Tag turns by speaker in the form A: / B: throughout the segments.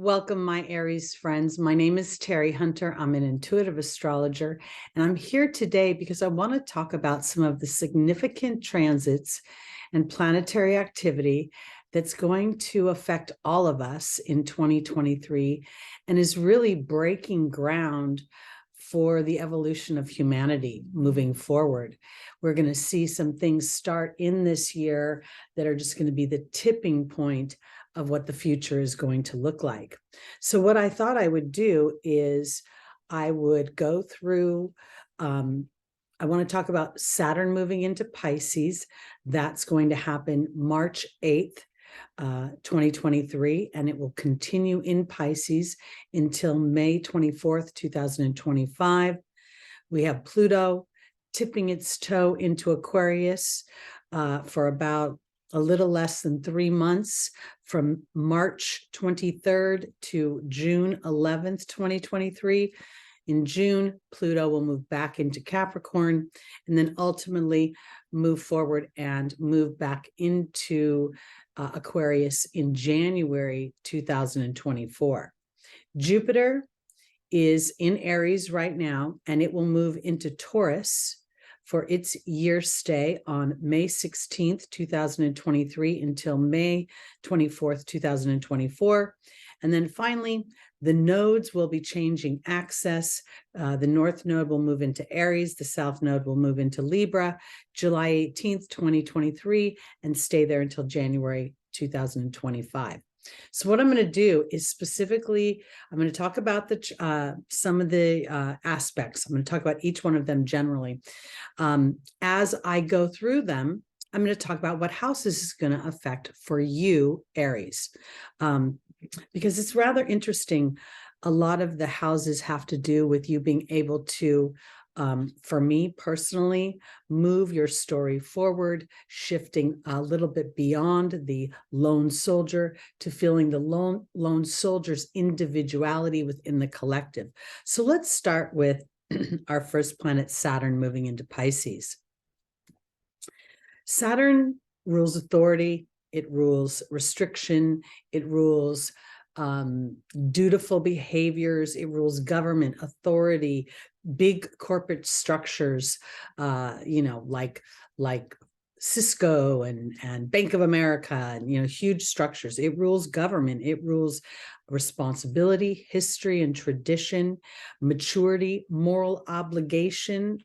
A: Welcome, my Aries friends. My name is Teri Hunter. I'm an intuitive astrologer, and I'm here today because I want to talk about some of the significant transits and planetary activity that's going to affect all of us in 2023 and is really breaking ground for the evolution of humanity moving forward. We're going to see some things start in this year that are just going to be the tipping point of what the future is going to look like. So what I thought I would do is I would go through, I want to talk about Saturn moving into Pisces. That's going to happen March 8th, 2023, and it will continue in Pisces until May 24th, 2025. We have Pluto tipping its toe into Aquarius for about a little less than 3 months, from March 23rd to June 11th, 2023. In June, Pluto will move back into Capricorn and then ultimately move forward and move back into Aquarius in January 2024. Jupiter is in Aries right now, and it will move into Taurus for its year stay on May 16th, 2023 until May 24th, 2024. And then finally, the nodes will be changing axis. The North node will move into Aries. The South node will move into Libra, July 18th, 2023, and stay there until January 2025. So what I'm going to do is specifically, I'm going to talk about some of the aspects. I'm going to talk about each one of them generally. As I go through them, I'm going to talk about what house this is going to affect for you, Aries, because it's rather interesting. A lot of the houses have to do with you being able to, for me personally, move your story forward, shifting a little bit beyond the lone soldier to feeling the lone soldier's individuality within the collective. So let's start with our first planet, Saturn, moving into Pisces. Saturn rules authority, it rules restriction, it rules dutiful behaviors, it rules government, authority, big corporate structures, like Cisco and Bank of America, and huge structures. It rules government, it rules responsibility, history and tradition, maturity, moral obligation.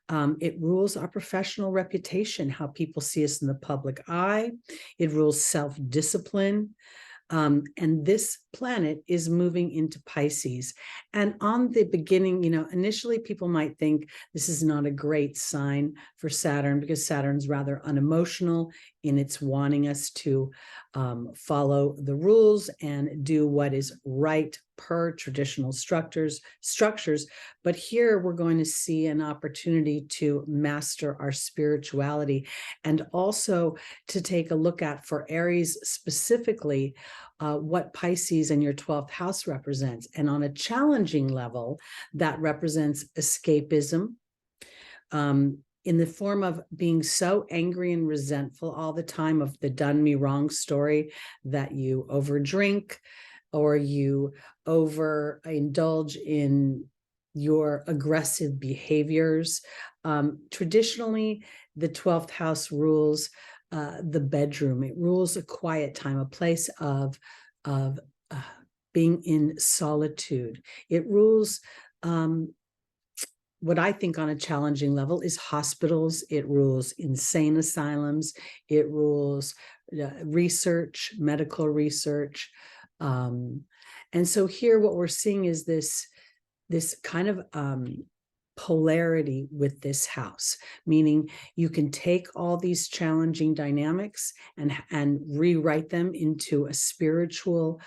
A: It rules our professional reputation, how people see us in the public eye. It rules self-discipline. And this planet is moving into Pisces. And on the beginning, initially people might think this is not a great sign for Saturn, because Saturn's rather unemotional in its wanting us to follow the rules and do what is right per traditional structures. But here we're going to see an opportunity to master our spirituality, and also to take a look at, for Aries specifically, what Pisces and your 12th house represents. And on a challenging level, that represents escapism, in the form of being so angry and resentful all the time of the done me wrong story, that you overdrink or you overindulge in your aggressive behaviors. Traditionally, the 12th house rules the bedroom. It rules a quiet time, a place of being in solitude. It rules what I think on a challenging level is hospitals. It rules insane asylums. It rules research, medical research. And so here what we're seeing is this kind of polarity with this house, meaning you can take all these challenging dynamics and rewrite them into a spiritual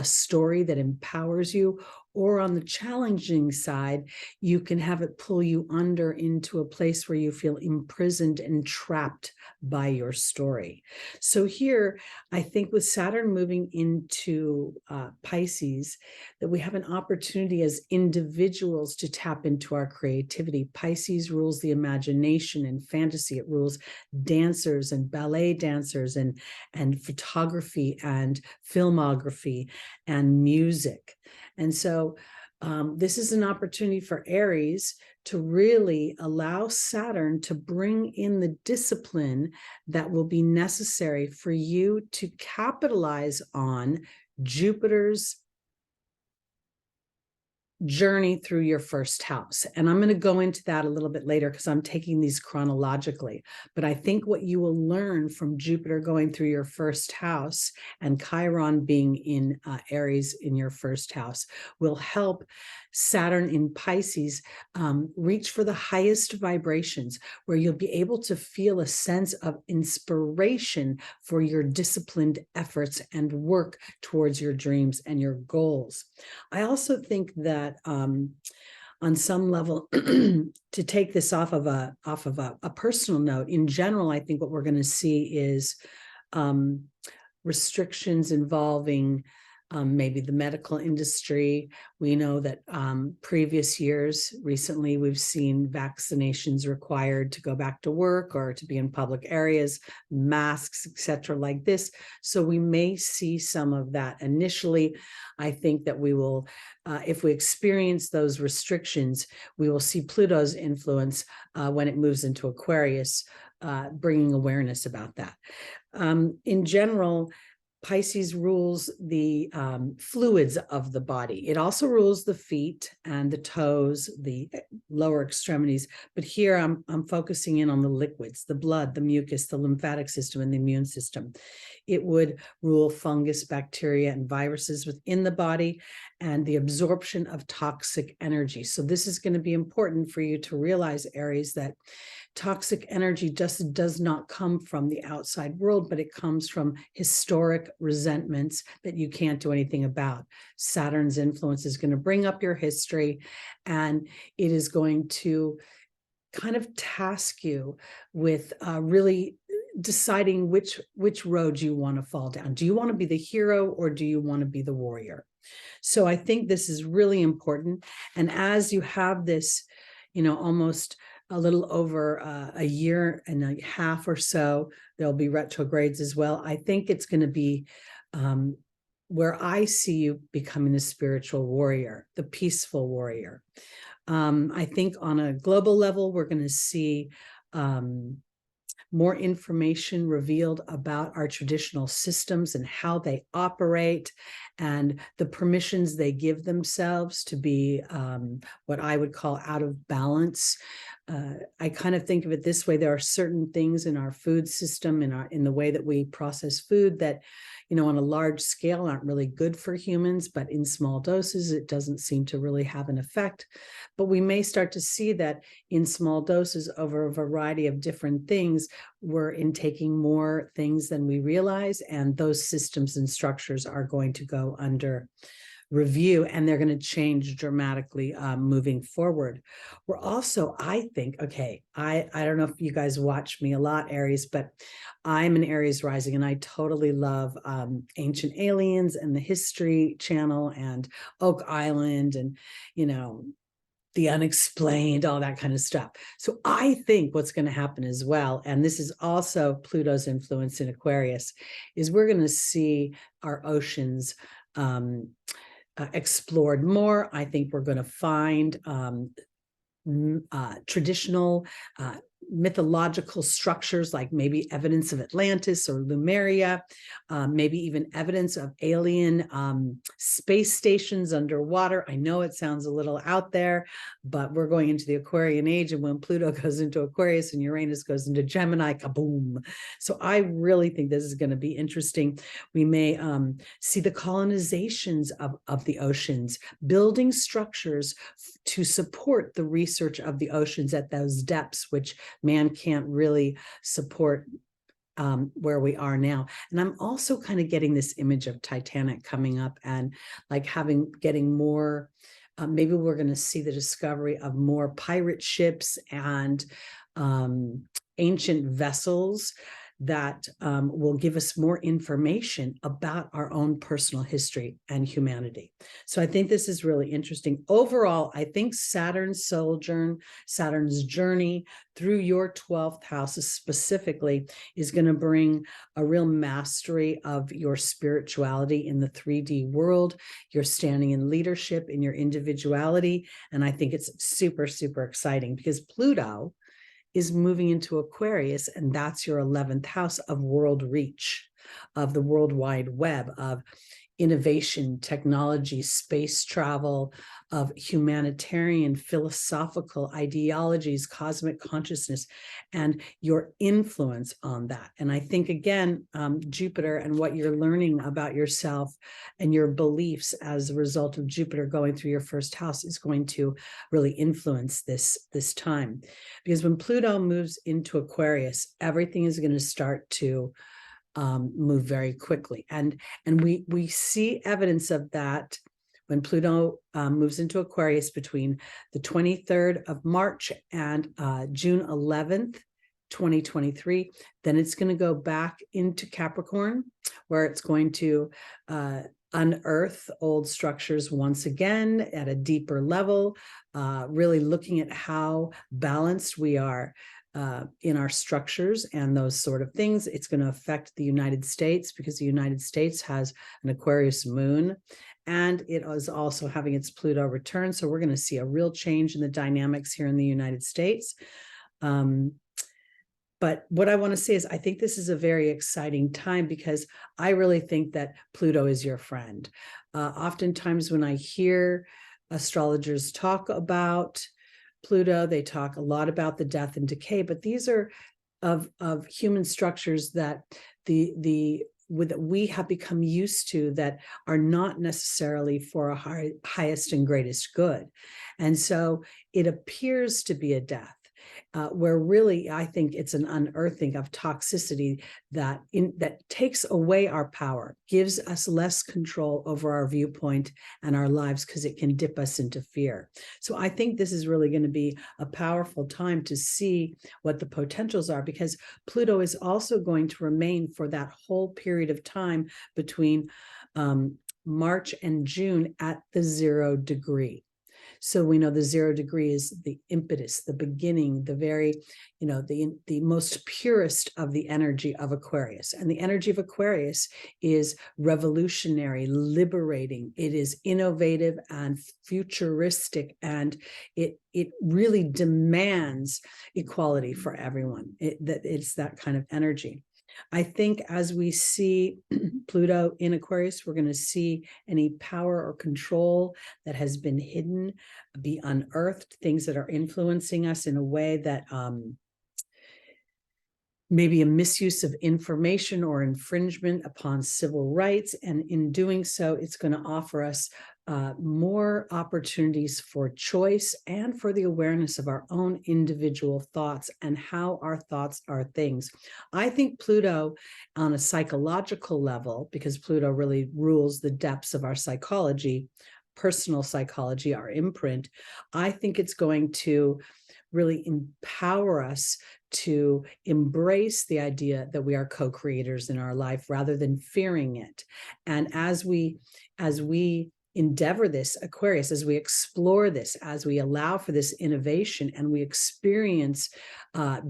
A: story that empowers you, or on the challenging side, you can have it pull you under into a place where you feel imprisoned and trapped by your story. So here, I think with Saturn moving into Pisces, that we have an opportunity as individuals to tap into our creativity. Pisces rules the imagination and fantasy. It rules dancers and ballet dancers and photography and filmography and music. And so this is an opportunity for Aries to really allow Saturn to bring in the discipline that will be necessary for you to capitalize on Jupiter's journey through your first house. And I'm going to go into that a little bit later because I'm taking these chronologically. But I think what you will learn from Jupiter going through your first house and Chiron being in Aries in your first house will help Saturn in Pisces reach for the highest vibrations, where you'll be able to feel a sense of inspiration for your disciplined efforts and work towards your dreams and your goals. I also think that on some level, to take this off of a personal note, in general, I think what we're going to see is restrictions involving maybe the medical industry. We know that previous years, recently, we've seen vaccinations required to go back to work or to be in public areas, masks, etc., like this. So we may see some of that initially. I think that we will, if we experience those restrictions, we will see Pluto's influence when it moves into Aquarius, bringing awareness about that. In general, Pisces rules the fluids of the body. It also rules the feet and the toes, the lower extremities. But here I'm focusing in on the liquids, the blood, the mucus, the lymphatic system, and the immune system. It would rule fungus, bacteria, and viruses within the body and the absorption of toxic energy. So this is going to be important for you to realize, Aries, that toxic energy just does not come from the outside world, but it comes from historic resentments that you can't do anything about. Saturn's influence is going to bring up your history, and it is going to kind of task you with really deciding which road you want to fall down. Do you want to be the hero or do you want to be the warrior? So I think this is really important. And as you have this, almost a little over a year and a half or so, there'll be retrogrades as well. I think it's going to be where I see you becoming a spiritual warrior, the peaceful warrior. I think on a global level, we're going to see more information revealed about our traditional systems and how they operate and the permissions they give themselves to be what I would call out of balance. I kind of think of it this way. There are certain things in our food system, in the way that we process food that, on a large scale aren't really good for humans, but in small doses, it doesn't seem to really have an effect. But we may start to see that in small doses over a variety of different things, we're intaking more things than we realize, and those systems and structures are going to go under review, and they're going to change dramatically moving forward. We're also, I think, okay, I don't know if you guys watch me a lot, Aries, but I'm an Aries rising, and I totally love Ancient Aliens and the History Channel and Oak Island and, The Unexplained, all that kind of stuff. So I think what's going to happen as well, and this is also Pluto's influence in Aquarius, is we're going to see our oceans explored more. I think we're going to find traditional mythological structures, like maybe evidence of Atlantis or Lemuria, maybe even evidence of alien space stations underwater. I know it sounds a little out there, but we're going into the Aquarian age, and when Pluto goes into Aquarius and Uranus goes into Gemini, kaboom. So I really think this is going to be interesting. We may see the colonizations of the oceans, building structures to support the research of the oceans at those depths, which man can't really support where we are now. And I'm also kind of getting this image of Titanic coming up and like getting more, maybe we're going to see the discovery of more pirate ships and ancient vessels that will give us more information about our own personal history and humanity. So I think this is really interesting. Overall, I think Saturn's journey through your 12th house specifically is going to bring a real mastery of your spirituality in the 3D world. You're standing in leadership in your individuality. And I think it's super, super exciting because Pluto is moving into Aquarius, and that's your 11th house of world reach, of the World Wide Web, of innovation, technology, space travel, of humanitarian, philosophical ideologies, cosmic consciousness, and your influence on that. And I think, again, Jupiter and what you're learning about yourself and your beliefs as a result of Jupiter going through your first house is going to really influence this time. Because when Pluto moves into Aquarius, everything is going to start to move very quickly. And we see evidence of that when Pluto moves into Aquarius between the 23rd of March and June 11th, 2023. Then it's going to go back into Capricorn, where it's going to unearth old structures once again at a deeper level, really looking at how balanced we are in our structures and those sort of things. It's going to affect the United States because the United States has an Aquarius moon, and it is also having its Pluto return. So we're going to see a real change in the dynamics here in the United States. But what I want to say is I think this is a very exciting time because I really think that Pluto is your friend. Oftentimes when I hear astrologers talk about Pluto, they talk a lot about the death and decay, but these are of human structures that we have become used to that are not necessarily for a highest and greatest good. And so it appears to be a death. Where really, I think it's an unearthing of toxicity that takes away our power, gives us less control over our viewpoint and our lives because it can dip us into fear. So I think this is really going to be a powerful time to see what the potentials are, because Pluto is also going to remain for that whole period of time between March and June at the 0 degree. So we know the 0 degree is the impetus, the beginning, the very, the most purest of the energy of Aquarius. And the energy of Aquarius is revolutionary, liberating. It is innovative and futuristic, and it really demands equality for everyone. It's that kind of energy. I think as we see Pluto in Aquarius, we're going to see any power or control that has been hidden be unearthed, things that are influencing us in a way that maybe a misuse of information or infringement upon civil rights. And in doing so, it's going to offer us more opportunities for choice and for the awareness of our own individual thoughts and how our thoughts are things. I think Pluto on a psychological level, because Pluto really rules the depths of our psychology, personal psychology, our imprint, I think it's going to really empower us to embrace the idea that we are co-creators in our life rather than fearing it. And as we endeavor this, Aquarius, as we explore this, as we allow for this innovation and we experience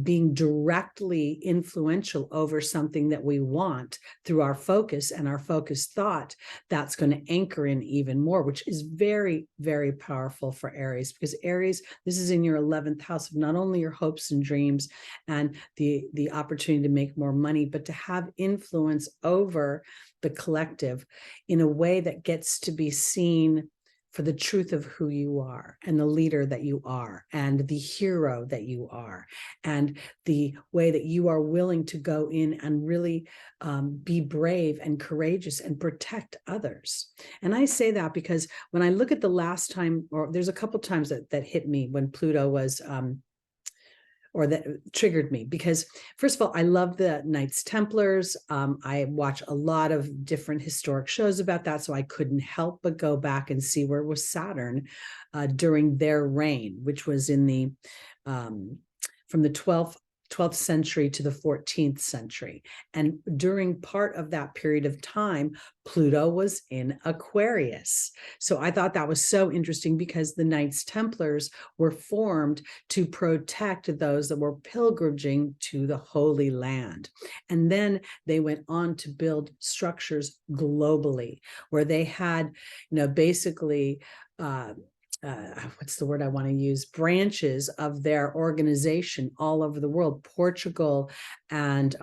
A: being directly influential over something that we want through our focus and our focused thought, that's going to anchor in even more, which is very, very powerful for Aries, because Aries, this is in your 11th house of not only your hopes and dreams and the opportunity to make more money, but to have influence over the collective in a way that gets to be seen for the truth of who you are and the leader that you are and the hero that you are and the way that you are willing to go in and really be brave and courageous and protect others. And I say that because when I look at the last time, or there's a couple times that hit me when Pluto was or that triggered me, because first of all, I love the Knights Templars. I watch a lot of different historic shows about that, so I couldn't help but go back and see where was Saturn during their reign, which was in the from the 12th century to the 14th century. And during part of that period of time, Pluto was in Aquarius. So I thought that was so interesting, because the Knights Templars were formed to protect those that were pilgrimaging to the Holy Land. And then they went on to build structures globally, where they had, basically, what's the word I want to use? Branches of their organization all over the world, Portugal, and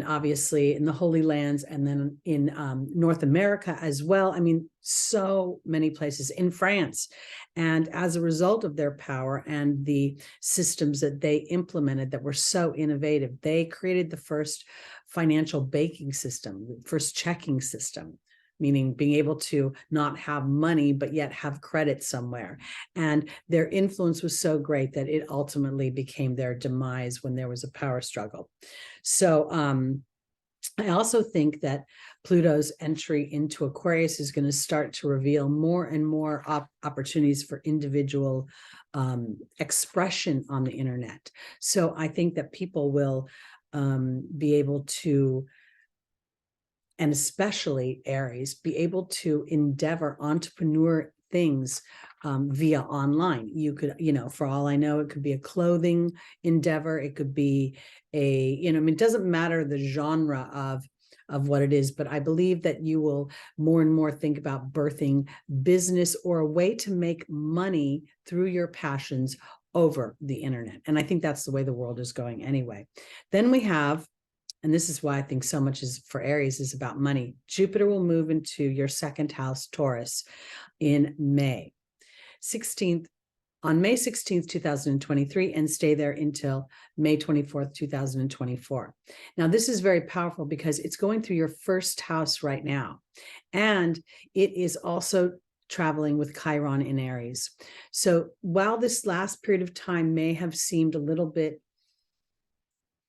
A: obviously in the Holy Lands, and then in North America as well. I mean, so many places, in France. And as a result of their power and the systems that they implemented that were so innovative, they created the first financial banking system, the first checking system, meaning being able to not have money, but yet have credit somewhere. And their influence was so great that it ultimately became their demise when there was a power struggle. So I also think that Pluto's entry into Aquarius is going to start to reveal more and more opportunities for individual expression on the internet. So I think that people will be able to, and especially Aries, be able to endeavor entrepreneur things via online. You could, for all I know, it could be a clothing endeavor. It could be a, it doesn't matter the genre of what it is, but I believe that you will more and more think about birthing business or a way to make money through your passions over the internet. And I think that's the way the world is going anyway. Then we have, and this is why I think so much is for Aries is about money. Jupiter will move into your second house, Taurus, in May 16th, on May 16th, 2023, and stay there until May 24th, 2024. Now, this is very powerful because it's going through your first house right now. And it is also traveling with Chiron in Aries. So while this last period of time may have seemed a little bit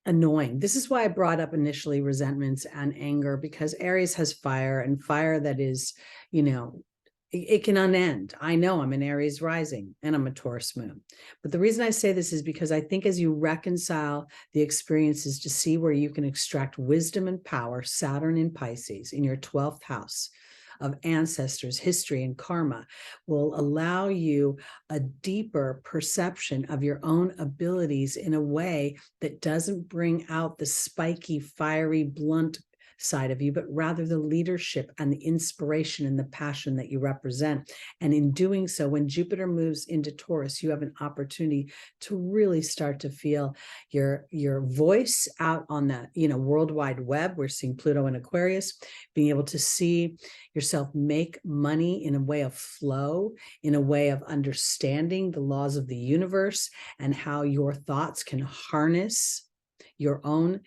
A: annoying. This is why I brought up initially resentments and anger, because Aries has fire, and fire that is, it can unend. I know I'm an Aries rising and I'm a Taurus moon. But the reason I say this is because I think as you reconcile the experiences to see where you can extract wisdom and power, Saturn in Pisces in your 12th house of ancestors, history, and karma will allow you a deeper perception of your own abilities in a way that doesn't bring out the spiky, fiery, blunt side of you, but rather the leadership and the inspiration and the passion that you represent. And in doing so, when Jupiter moves into Taurus, you have an opportunity to really start to feel your voice out on the World Wide Web. We're seeing Pluto in Aquarius, being able to see yourself make money in a way of flow, in a way of understanding the laws of the universe and how your thoughts can harness your own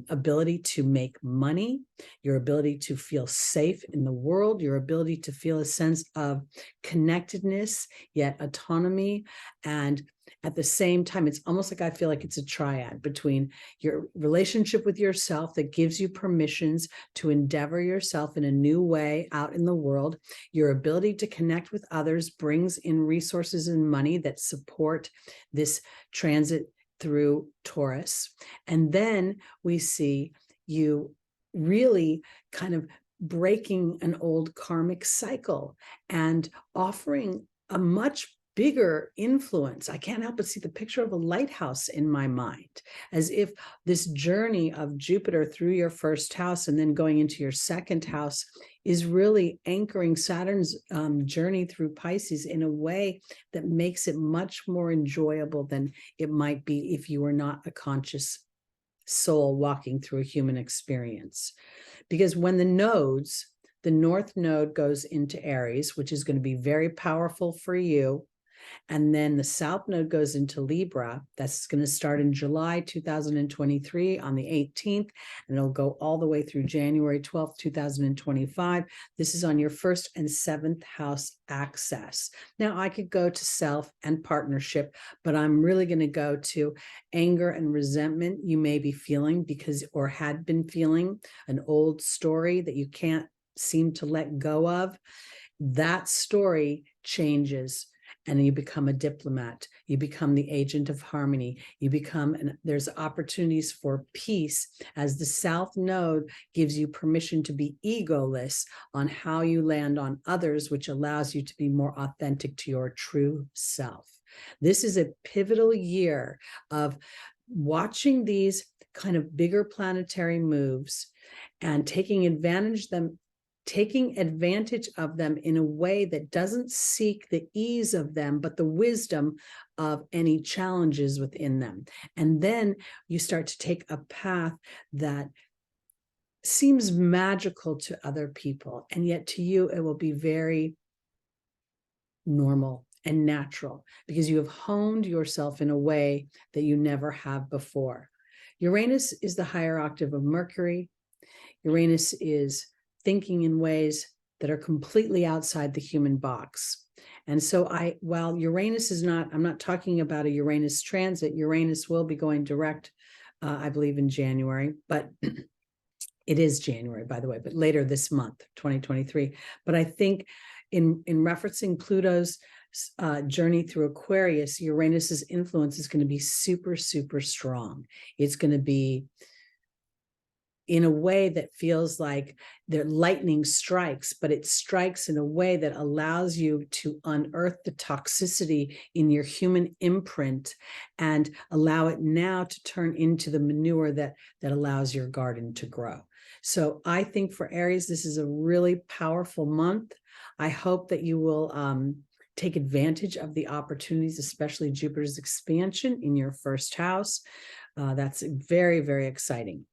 A: ability to make money, your ability to feel safe in the world, your ability to feel a sense of connectedness, yet autonomy. And at the same time, it's almost like I feel like it's a triad between your relationship with yourself that gives you permissions to endeavor yourself in a new way out in the world. Your ability to connect with others brings in resources and money that support this transit through Taurus. And then we see you really kind of breaking an old karmic cycle and offering a much bigger influence. I can't help but see the picture of a lighthouse in my mind, as if this journey of Jupiter through your first house and then going into your second house is really anchoring Saturn's journey through Pisces in a way that makes it much more enjoyable than it might be if you were not a conscious soul walking through a human experience. Because when the North Node goes into Aries, which is going to be very powerful for you, And then the South Node goes into Libra. That's going to start in July 2023 on the 18th, and it'll go all the way through January 12th, 2025. This is on your first and seventh house axis. Now, I could go to self and partnership, but I'm really going to go to anger and resentment you may be feeling because, or had been feeling, an old story that you can't seem to let go of. That story changes and you become a diplomat. You become the agent of harmony. You become, and there's opportunities for peace as the South Node gives you permission to be egoless on how you land on others, which allows you to be more authentic to your true self. This is a pivotal year of watching these kind of bigger planetary moves and taking advantage of them in a way that doesn't seek the ease of them, but the wisdom of any challenges within them. And then you start to take a path that seems magical to other people, and yet to you, it will be very normal and natural because you have honed yourself in a way that you never have before. Uranus is the higher octave of Mercury. Uranus is thinking in ways that are completely outside the human box. And so while Uranus is not, I'm not talking about a Uranus transit. Uranus will be going direct, I believe in January, but it is January, by the way, but later this month, 2023. But I think in referencing Pluto's journey through Aquarius, Uranus's influence is going to be super, super strong. It's going to be in a way that feels like the lightning strikes, but it strikes in a way that allows you to unearth the toxicity in your human imprint and allow it now to turn into the manure that allows your garden to grow. So I think for Aries, this is a really powerful month. I hope that you will take advantage of the opportunities, especially Jupiter's expansion in your first house. That's very, very exciting.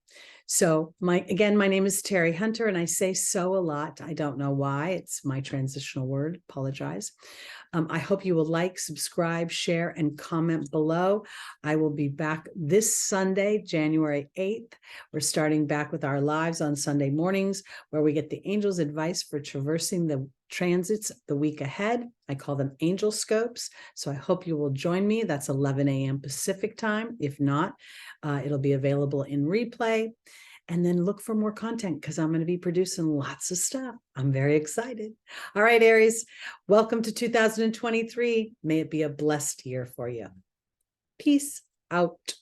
A: So my name is Teri Hunter, and I say so a lot. I don't know why. It's my transitional word. Apologize. I hope you will like, subscribe, share, and comment below. I will be back this Sunday, January 8th. We're starting back with our lives on Sunday mornings, where we get the angels' advice for traversing the transits the week ahead. I call them angel scopes. So I hope you will join me. That's 11 a.m. Pacific time. If not, it'll be available in replay. And then look for more content because I'm going to be producing lots of stuff. I'm very excited. All right, Aries, welcome to 2023. May it be a blessed year for you. Peace out.